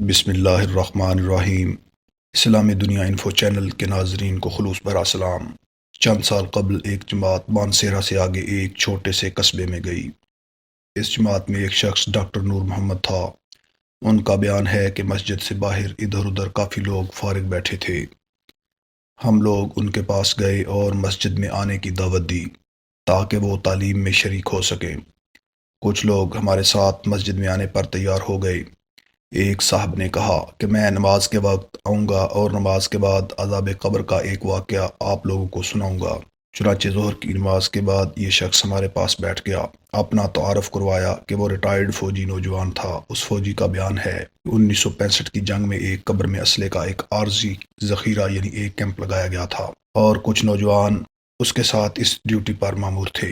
بسم اللہ الرحمن الرحیم۔ اسلامی دنیا انفو چینل کے ناظرین کو خلوص بھرا سلام۔ چند سال قبل ایک جماعت مانسہرہ سے آگے ایک چھوٹے سے قصبے میں گئی۔ اس جماعت میں ایک شخص ڈاکٹر نور محمد تھا۔ ان کا بیان ہے کہ مسجد سے باہر ادھر ادھر کافی لوگ فارغ بیٹھے تھے۔ ہم لوگ ان کے پاس گئے اور مسجد میں آنے کی دعوت دی تاکہ وہ تعلیم میں شریک ہو سکیں۔ کچھ لوگ ہمارے ساتھ مسجد میں آنے پر تیار ہو گئے۔ ایک صاحب نے کہا کہ میں نماز کے وقت آؤں گا اور نماز کے بعد عذاب قبر کا ایک واقعہ آپ لوگوں کو سناؤں گا۔ چنانچہ ظہر کی نماز کے بعد یہ شخص ہمارے پاس بیٹھ گیا، اپنا تعارف کروایا کہ وہ ریٹائرڈ فوجی نوجوان تھا۔ اس فوجی کا بیان ہے کہ 1965 کی جنگ میں ایک قبر میں اسلحے کا ایک عارضی ذخیرہ یعنی ایک کیمپ لگایا گیا تھا اور کچھ نوجوان اس کے ساتھ اس ڈیوٹی پر مامور تھے۔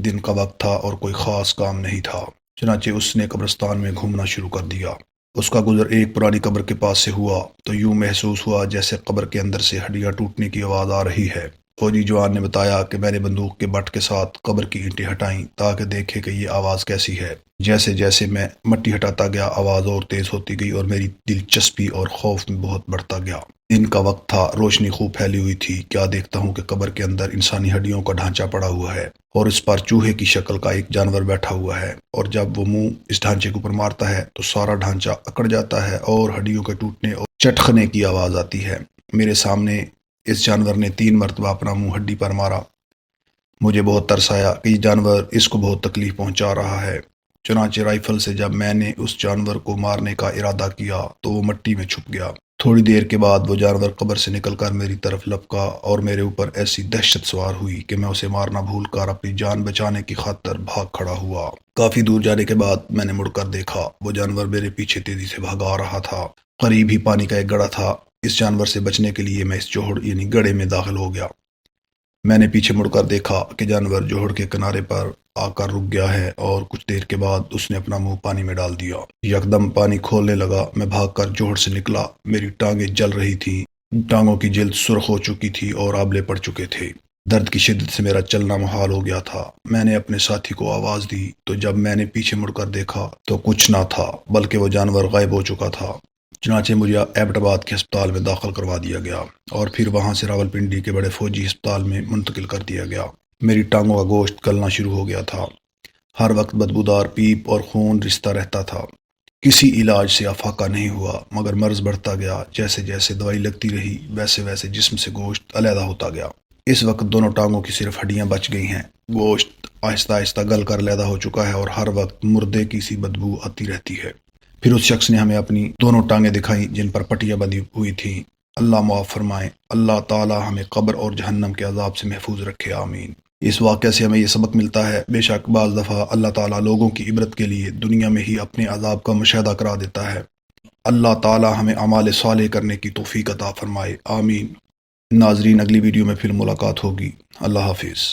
دن کا وقت تھا اور کوئی خاص کام نہیں تھا، چنانچہ اس نے قبرستان میں گھومنا شروع کر دیا۔ اس کا گزر ایک پرانی قبر کے پاس سے ہوا تو یوں محسوس ہوا جیسے قبر کے اندر سے ہڈیاں ٹوٹنے کی آواز آ رہی ہے۔ فوجی جوان نے بتایا کہ میں نے بندوق کے بٹ کے ساتھ قبر کی اینٹیں ہٹائیں تاکہ دیکھے کہ یہ آواز کیسی ہے۔ جیسے جیسے میں مٹی ہٹاتا گیا آواز اور تیز ہوتی گئی اور میری دلچسپی اور خوف میں بہت بڑھتا گیا۔ دن کا وقت تھا، روشنی خوب پھیلی ہوئی تھی۔ کیا دیکھتا ہوں کہ قبر کے اندر انسانی ہڈیوں کا ڈھانچہ پڑا ہوا ہے اور اس پر چوہے کی شکل کا ایک جانور بیٹھا ہوا ہے، اور جب وہ منہ اس ڈھانچے کے اوپر مارتا ہے تو سارا ڈھانچہ اکڑ جاتا ہے اور ہڈیوں کے ٹوٹنے اور چٹخنے کی آواز آتی ہے۔ میرے سامنے اس جانور نے 3 مرتبہ اپنا منہ ہڈی پر مارا۔ مجھے بہت ترس آیا کہ یہ جانور اس کو بہت تکلیف پہنچا رہا ہے۔ چنانچہ رائفل سے جب میں نے اس جانور کو مارنے کا ارادہ کیا تو وہ مٹی میں چھپ گیا۔ تھوڑی دیر کے بعد وہ جانور قبر سے نکل کر میری طرف لپکا اور میرے اوپر ایسی دہشت سوار ہوئی کہ میں اسے مارنا بھول کر اپنی جان بچانے کی خاطر بھاگ کھڑا ہوا۔ کافی دور جانے کے بعد میں نے مڑ کر دیکھا، وہ جانور میرے پیچھے تیزی سے بھاگا رہا تھا۔ قریب ہی پانی کا ایک گڑھا تھا۔ اس جانور سے بچنے کے لیے میں اس جوہڑ یعنی گڑھے میں داخل ہو گیا۔ میں نے پیچھے مڑ کر دیکھا کہ جانور جوہڑ کے کنارے پر آ کر رک گیا ہے اور کچھ دیر کے بعد اس نے اپنا منہ پانی میں ڈال دیا۔ یکدم پانی کھولنے لگا۔ میں بھاگ کر جوہڑ سے نکلا۔ میری ٹانگیں جل رہی تھیں، ٹانگوں کی جلد سرخ ہو چکی تھی اور آبلے پڑ چکے تھے۔ درد کی شدت سے میرا چلنا محال ہو گیا تھا۔ میں نے اپنے ساتھی کو آواز دی تو جب میں نے پیچھے مڑ کر دیکھا تو کچھ نہ تھا بلکہ وہ جانور غائب ہو چکا تھا۔ چنانچہ مجھے ایبٹ آباد کے ہسپتال میں داخل کروا دیا گیا اور پھر وہاں سے راولپنڈی کے بڑے فوجی ہسپتال میں منتقل کر دیا گیا۔ میری ٹانگوں کا گوشت گلنا شروع ہو گیا تھا۔ ہر وقت بدبودار پیپ اور خون رستا رہتا تھا۔ کسی علاج سے افاقہ نہیں ہوا مگر مرض بڑھتا گیا۔ جیسے جیسے دوائی لگتی رہی ویسے ویسے جسم سے گوشت علیحدہ ہوتا گیا۔ اس وقت دونوں ٹانگوں کی صرف ہڈیاں بچ گئی ہیں۔ گوشت آہستہ آہستہ گل کر علیحدہ ہو چکا ہے اور ہر وقت مردے کی سی بدبو آتی رہتی ہے۔ پھر اس شخص نے ہمیں اپنی دونوں ٹانگیں دکھائیں جن پر پٹیاں بندھی ہوئی تھیں۔ اللہ معاف فرمائے، اللہ تعالی ہمیں قبر اور جہنم کے عذاب سے محفوظ رکھے، آمین۔ اس واقعے سے ہمیں یہ سبق ملتا ہے، بے شک بعض دفعہ اللہ تعالیٰ لوگوں کی عبرت کے لیے دنیا میں ہی اپنے عذاب کا مشاہدہ کرا دیتا ہے۔ اللہ تعالیٰ ہمیں اعمال صالح کرنے کی توفیق عطا فرمائے، آمین۔ ناظرین، اگلی ویڈیو میں پھر ملاقات ہوگی۔ اللہ حافظ۔